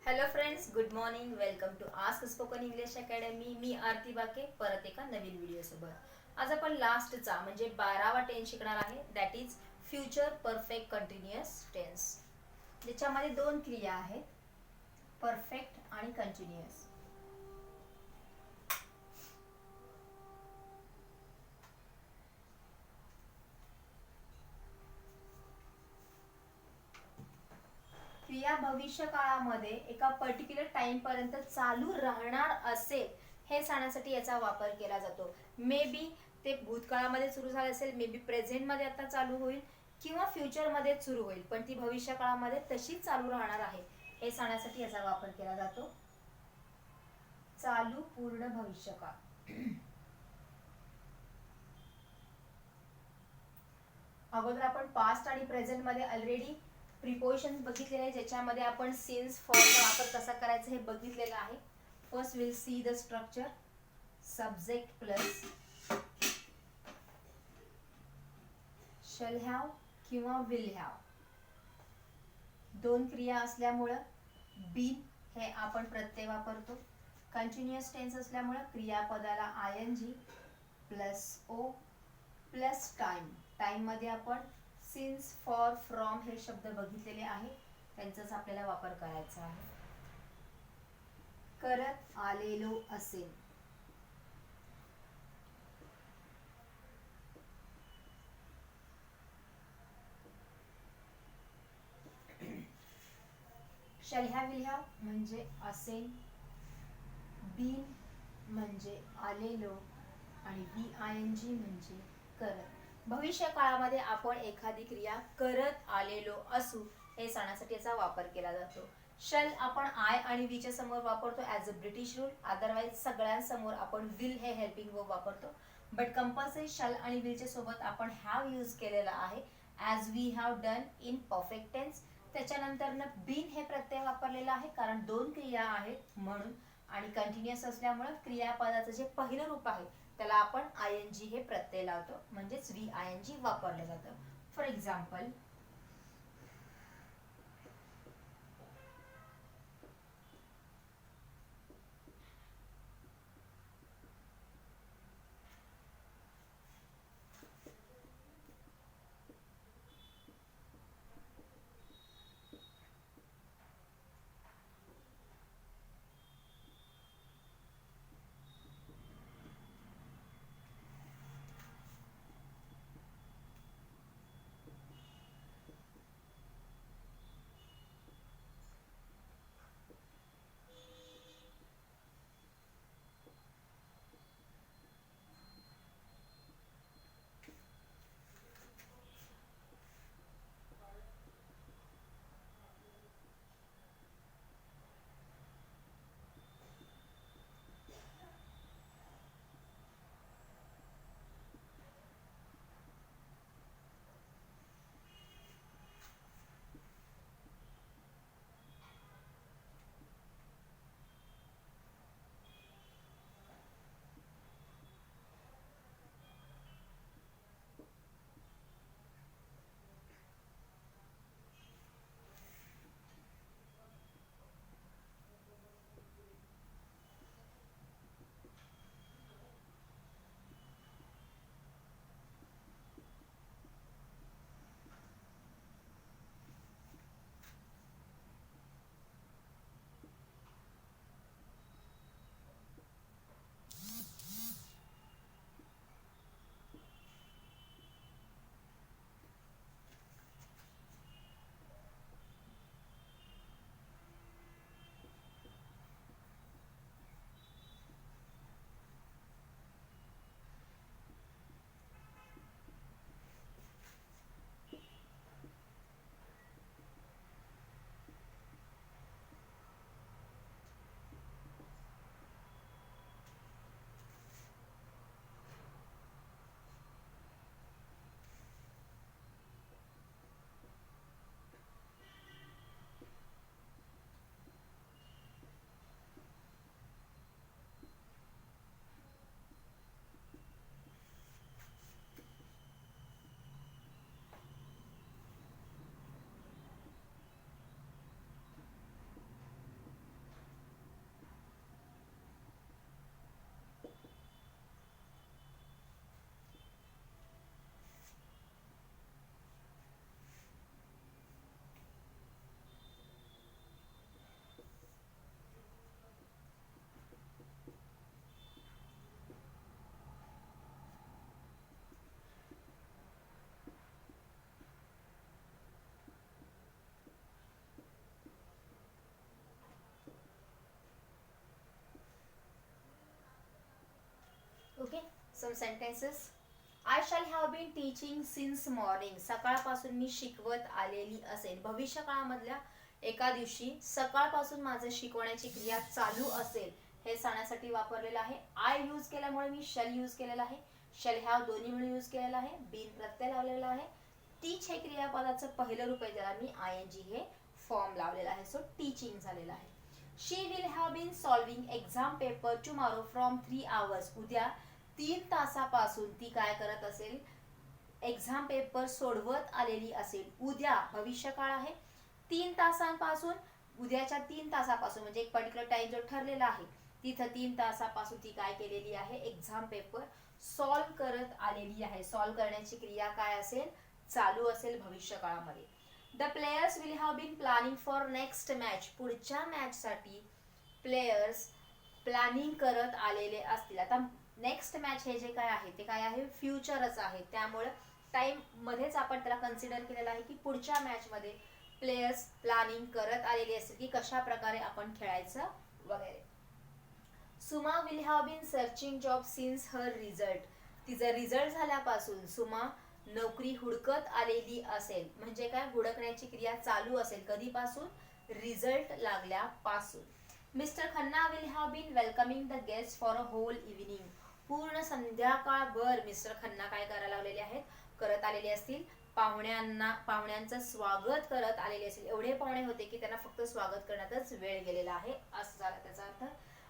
Hello friends, good morning. Welcome to Ask Spoken English Academy. मी आरती बाके परत एका नवीन video सोबत. आज आपण लास्टचा म्हणजे 12वा टेन्स शिकणार आहे. That is future perfect continuous tense, ज्याच्यामध्ये दोन क्रिया आहेत, परफेक्ट आणि कंटिन्युअस. क्रिया भविष्य काळामध्ये एका पर्टिक्युलर टाइम पर्यंत चालू राहणार असेल हे सांगण्यासाठी याचा वापर केला जातो. मे बी ते भूतकाळामध्ये सुरू झाले असेल, मे बी प्रेझेंटमध्ये आता चालू होईल किंवा फ्युचरमध्ये सुरू होईल, पण ती भविष्य काळामध्ये तशीच चालू राहणार आहे हे सांगण्यासाठी याचा वापर केला जातो. चालू पूर्ण भविष्यकाळ. अगोदर आपण पास्ट आणि प्रेझेंट मध्ये ऑलरेडी प्रिपोजिशन बघितलेले आहे, ज्याच्यामध्ये आपण सिन्स फॉरचा वापर कसा करायचा हे बघितलेलं आहे. First will see the structure. Subject plus shall have किंवा विल हॅव. दोन क्रिया असल्यामुळं बीन हे आपण प्रत्यय वापरतो. कंटिन्युअस टेन्स असल्यामुळं क्रियापदाला ING plus O plus time. Time मध्ये आपण सिन्स, फॉर, फ्रॉम हे शब्द बघितलेले आहे, त्यांचाच आपल्याला वापर करायचा आहे. करत आलेलो असेल. शल हॅव, विल हॅव म्हणजे असेल, बीन म्हणजे आलेलो आणि BING म्हणजे करत. भविष्य काळामध्ये आपण एखादी क्रिया करत आलेलो असू हे सांगण्यासाठी याचा वापर केला जातो. शल आपण आय आणि वीच्या समोर वापरतो as a British rule. Otherwise सगळ्यांसमोर आपण विल हे हेल्पिंग वर्ब वापरतो. बट कंपल्सरी शल आणि विलच्या सोबत आपण हॅव यूज केलेला आहे as we have done in perfect tense. त्याच्यानंतर बीन हे प्रत्यय वापरलेला आहे कारण दोन क्रिया आहेत म्हणून, आणि कंटिन्युअस असल्यामुळे क्रियापदाचं जे पहिलं रूप आहे त्याला आपण ING हे प्रत्यय लावतो, म्हणजेच VING वापरलं जातं. For example, some sentences. I shall have been teaching since morning. सकाळपासून मी शिकवत आलेली असेल. भविष्य काळामधल्या एका दिवशी सकाळपासून माझं शिकवण्याची क्रिया चालू असेल हे सांगण्यासाठी वापरलेलं आहे. आय यूज केल्यामुळे मी शल यूज केलेला आहे. शल हॅव दोन्ही मिळून यूज केलेला आहे. बीन प्रत्यय लावलेला आहे. टीच हे क्रियापदाचं पहिलं रूप आहे, ज्याला मी आयएनजी हे फॉर्म लावलेला आहे. सो टीचिंग झालेलं आहे. She will have been solving exam paper tomorrow from 3 hours. उद्या 3 तासापासून ती काय करत असेल, एक्झाम पेपर सोडवत आलेली असेल. उद्या भविष्यकाळ आहे. 3 तासांपासून, उद्याच्या 3 तासापासून म्हणजे एक पर्टिक्युलर टाइम जो ठरलेला आहे तिथं 3 तासापासून ती काय केलेली आहे, एक्झाम पेपर सॉल्व करत आलेली आहे. सॉल्व करण्याची क्रिया काय असेल, चालू असेल भविष्य काळामध्ये. The players will have been planning for next match. पुढच्या मॅच साठी प्लेयर्स प्लॅनिंग करत आलेले असतील. आता नेक्स्ट मॅच हे जे काय आहे ते काय आहे, फ्युचरच आहे. त्यामुळे टाइम मध्येच आपण त्याला कन्सिडर केलेलं आहे की पुढच्या मॅच मध्ये प्लेयर्स प्लॅनिंग करत आलेले असतील की कशा प्रकारे आपण खेळायचं वगैरे. Suma will have been searching job since her result. तिचा रिझल्ट झाल्यापासून सुमा नोकरी हुडकत आलेली असेल. म्हणजे काय, हुडकण्याची क्रिया चालू असेल. कधीपासून, रिझल्ट लागल्यापासून. Mister Khanna will have been welcoming the guest for a whole evening. पूर्ण संध्याकाळभर मिस्टर खन्ना काय करायला लावलेले आहेत, करत आलेले असतील. पाहुण्यांचं स्वागत करत आलेले असतील. एवढे पाहुणे होते की त्यांना फक्त स्वागत करण्यातच वेळ गेलेला आहे, असं झालं त्याचा अर्थ.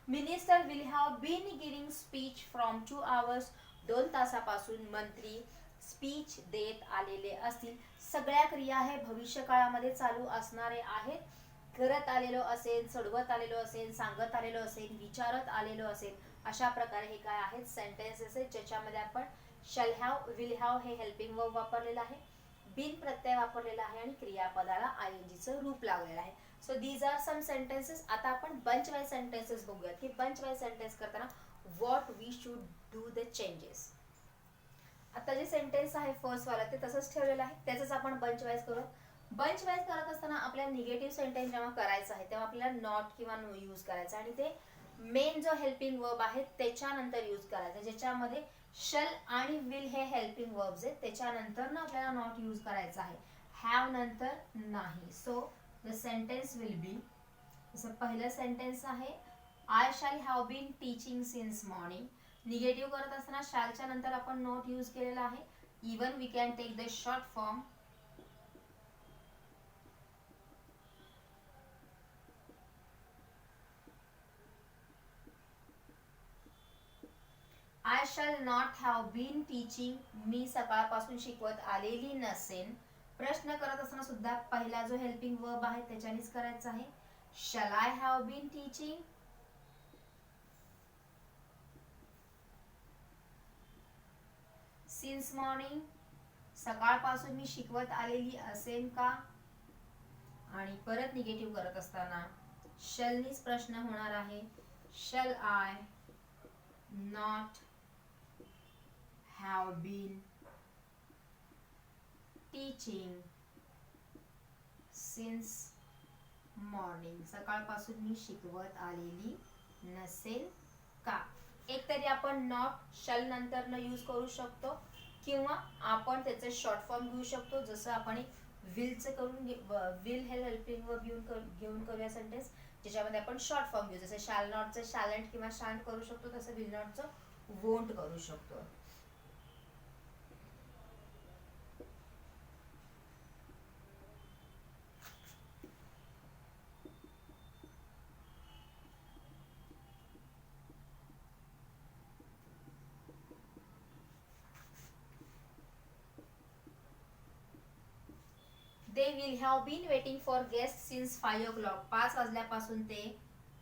Minister will have been giving speech from 2 hours. 2 तासापासून मंत्री स्पीच देत आलेले असतील. सगळ्या क्रिया हे भविष्य काळामध्ये चालू असणारे आहेत. करत आलेलो असेल, सोडवत आलेलो असेल, सांगत आलेलो असेल, विचारत आलेलो असेल, अशा प्रकारे हे काय आहेत, सेंटेन्सेस आहेत ज्याच्यामध्ये आपण शल हॅव, विल हॅव हे हेल्पिंग वर्ब वापरलेला आहे, बिन प्रत्यय वापरलेला आहे आणि क्रियापदाला आयएनजीचं रूप लावलेलं आहे. So these are some sentences. आता आपण बंच वाईज सेंटेन्सेस बघूयात की बंच वाईज सेंटेन्स करताना what we should do the changes. आता जे सेंटेन्स आहे फर्स्ट वाला ते तसंच ठेवलेलं आहे, त्याचंच आपण बंच वाईज करू. बंच वाईज करत असताना आपल्याला निगेटिव्ह सेंटेन्स जेव्हा करायचं आहे तेव्हा आपल्याला नॉट किंवा नो यूज करायचा आणि ते मेन जो हेल्पिंग वर्ब आहे त्याच्यानंतर यूज करायचा. ज्याच्यामध्ये शल आणि विल हे हेल्पिंग वर्ब्स आहेत, त्याच्यानंतर ना आपल्याला नॉट यूज करायचा आहे, हॅव नंतर नाही. So the sentence will be, जसं पहिलं सेंटेन्स आहे, I shall have been teaching since morning. Negative करत असताना शॅलच्या नंतर आपण नॉट यूज केलेला आहे. Even we can take the short form I shall not have been teaching. मी सकाळपासून शिकवत आलेली नसेन. प्रश्न करत असताना सुद्धा पहिला जो हेल्पिंग वर्ब आहे त्याच्यानेच करायचा आहे. Shall I have been teaching. Since morning, सकाळपासून मी शिकवत आलेली असेल का. आणि परत निगेटिव्ह करत असताना शलनीच प्रश्न होणार आहे. Shall I not have been teaching since morning. सकाळपासून मी शिकवत आलेली नसेल का. एक तरी आपण नॉट शल नंतर न यूज करू शकतो किंवा आपण त्याचे शॉर्ट फॉर्म घेऊ शकतो, जसं आपण विलचं करून विल हे हेल्पिंग वर्ब घेऊन करूया सेंटेन्स ज्याच्यामध्ये आपण शॉर्ट फॉर्म घेऊ. जसं शॅल नॉटचं शॅलंट किंवा शांट करू शकतो, तसं विल नॉटचं वोंट करू शकतो. They will have been waiting for guests since 5 o'clock. 5 वाजल्यापासून ते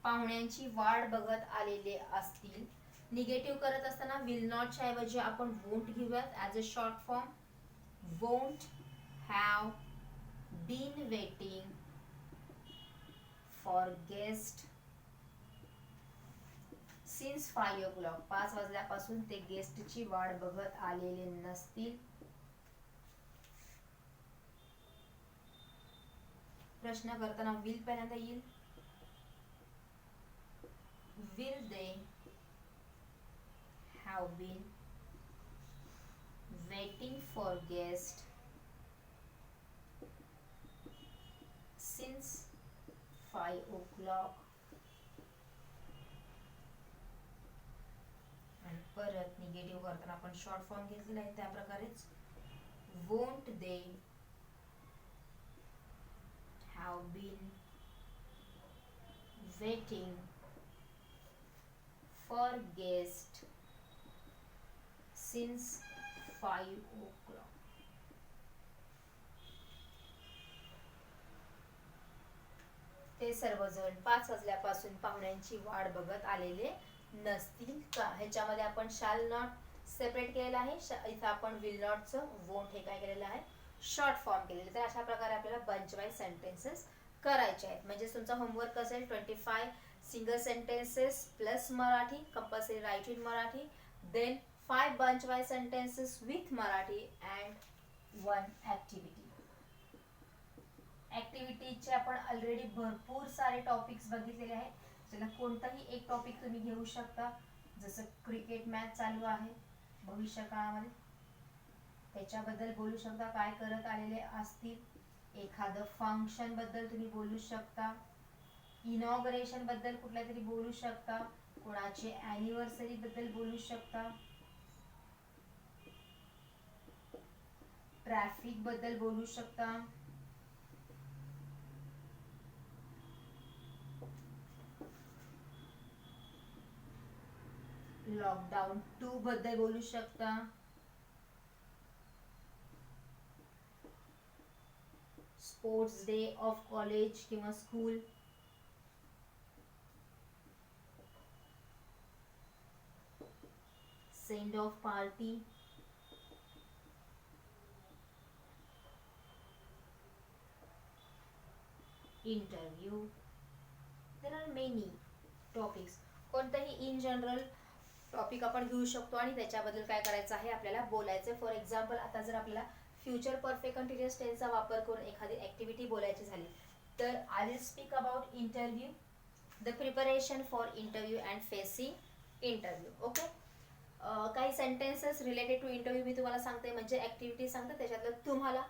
पाहुण्यांची वाट बघत आलेले असतील. निगेटिव्ह करत असताना विल नॉटच्या ऐवजी आपण वोंट घेऊयात as a short form. Won't have been waiting for guest since 5 o'clock. 5 वाजल्यापासून ते गेस्टची वाट बघत आलेले नसतील. प्रश्न करताना विल पहिल्यांदा येईल. Will they have been waiting for guest since 5 o'clock. आणि परत निगेटिव्ह करताना आपण शॉर्ट फॉर्म घेतलेला आहे त्या प्रकारेच won't they have been waiting for guest since 5 o'clock. ते सर्वजण 5 वाजल्यापासून पाहुण्यांची वाट बघत आलेले नसतील का. ह्याच्यामध्ये आपण शाल नॉट सेपरेट केलेला आहे, इथं आपण विल नॉटचं वोंट हे काय केलेलं आहे शॉर्ट फॉर्म केलेलं. तर अशा प्रकारे आपल्याला बंच वाईज सेंटेन्सेस करायचे आहेत. म्हणजे तुमचा होमवर्क असेल 25 single sentences plus Marathi compulsory write in Marathi, then 5 bunch wise sentences with Marathi and 1 activity. ऍक्टिव्हिटीचे आपण ऑलरेडी भरपूर सारे टॉपिक्स बघितलेले आहेत. त्याला कोणताही एक टॉपिक तुम्ही घेऊ शकता. जसं क्रिकेट मॅच चालू आहे भविष्य काळामध्ये, त्याच्याबद्दल बोलू शकता. काय करत आलेले असतील, एखादं फंक्शन बद्दल तुम्ही बोलू शकता, इनॉग्रेशन बद्दल कुठल्या तरी बोलू शकता, कोणाची ॲनिव्हर्सरी बद्दल बोलू शकता, ट्रॅफिक बद्दल बोलू शकता, लॉकडाऊन 2 बद्दल बोलू शकता, स्पोर्ट्स डे ऑफ कॉलेज किंवा school, send off party, interview. There are many topics. कोणताही इन जनरल टॉपिक आपण घेऊ शकतो आणि त्याच्याबद्दल काय करायचं आहे आपल्याला बोलायचं. फॉर एक्झाम्पल आता जर आपल्याला फ्युचर परफेक्ट कंटिन्युअस टेन्सचा वापर करून एखादी ऍक्टिव्हिटी बोलायची झाली तर I will speak about interview, the preparation for interview and facing interview. Okay, काही सेंटेन्सेस रिलेटेड टू इंटरव्ह्यू मी तुम्हाला सांगते, म्हणजे ऍक्टिव्हिटी सांगते. त्याच्यातलं तुम्हाला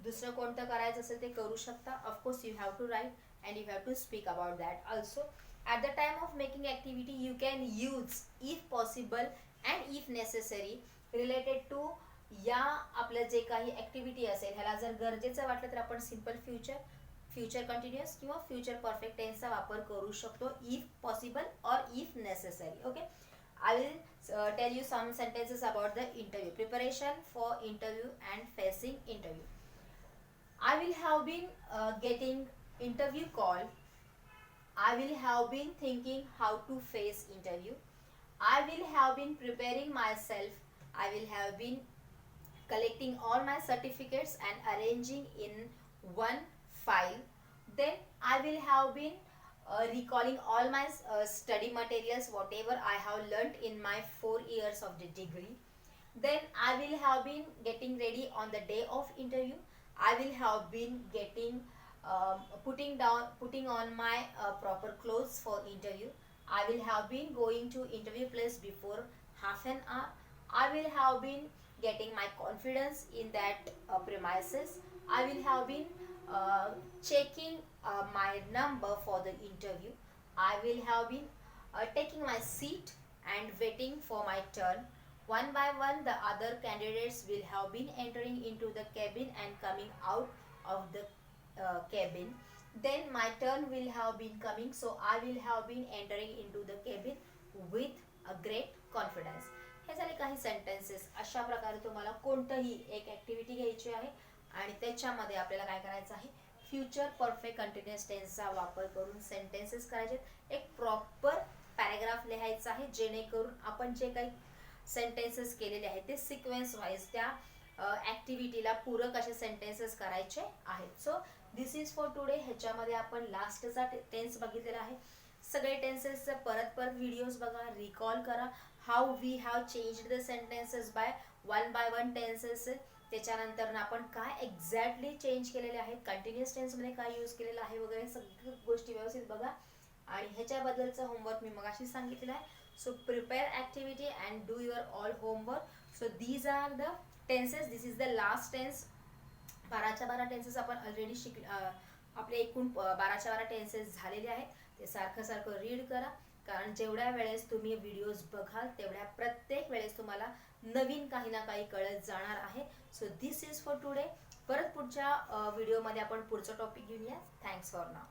दुसरं कोणतं करायचं असेल ते करू शकता. Of course you have to write and you have to speak about that also. At the time of making activity, you can use if possible and if necessary related to या आपलं जे काही ऍक्टिव्हिटी असेल ह्याला जर गरजेचं वाटलं तर आपण सिंपल फ्युचर कंटिन्युअस किंवा फ्युचर परफेक्ट टेन्सचा वापर करू शकतो इफ पॉसिबल और if necessary. Okay, I will tell you some sentences about the interview. Preparation for interview and facing interview. I will have been getting interview call. I will have been thinking how to face interview. I will have been preparing myself. I will have been collecting all my certificates and arranging in one file. Then I will have been recalling all my study materials, whatever I have learnt in my 4 years of the degree. Then I will have been getting ready on the day of interview. I will have been getting putting on my proper clothes for interview. I will have been going to interview place before half an hour. I will have been getting my confidence in that premises. I will have been checking my number for the interview. I will have been taking my seat and waiting for my turn. One by one, the other candidates will have been entering into the cabin and coming out of the cabin. Then my turn will have been coming, so I will have been entering into the cabin with a great confidence. हे झाले काही sentences. अशा प्रकारे तुम्हाला कोणतंही एक activity घ्यायची आहे आणि त्याच्यामध्ये आपल्याला काय करायचं आहे फ्युचर परफेक्ट कंटिन्युअस टेन्सचा वापर करून सेंटेन्सेस करायचे. एक प्रॉपर पॅराग्राफ लिहायचा आहे जेणेकरून आपण जे काही सेंटेन्सेस केलेले आहेत ते सिक्वेन्स वाईज त्या ऍक्टिव्हिटीला पूरक असे सेंटेन्सेस करायचे आहेत. So this is for today. ह्याच्यामध्ये आपण लास्टचा टेन्स बघितलेला आहे. सगळे टेन्सेसचे परत व्हिडिओज बघा, रिकॉल करा how we have changed the sentences by one tenses. त्याच्यानंतर आपण काय एक्झॅक्टली चेंज केलेले आहेत, कंटिन्युअस टेन्समध्ये काय यूज केलेलं आहे वगैरे सगळ्या गोष्टी व्यवस्थित बघा. आणि ह्याच्याबद्दलचं होमवर्क मी मगाशी सांगितलेलं आहे. So prepare activity and do your all homework. So these are the tenses, this is the last tense. 12च्या 12 टेन्सेस आपण ऑलरेडी आपले एकूण 12च्या 12 टेन्सेस झालेले आहेत. ते सारखं सारखं रीड करा, कारण जेवढ्या वेळेस तुम्ही व्हिडिओज बघाल तेवढ्या प्रत्येक वेळेस तुम्हाला नवीन काही ना काही कळत जाणार आहे. So this is for today. परत पुढच्या व्हिडिओमध्ये आपण पुढचा टॉपिक घेऊया. Thanks for now.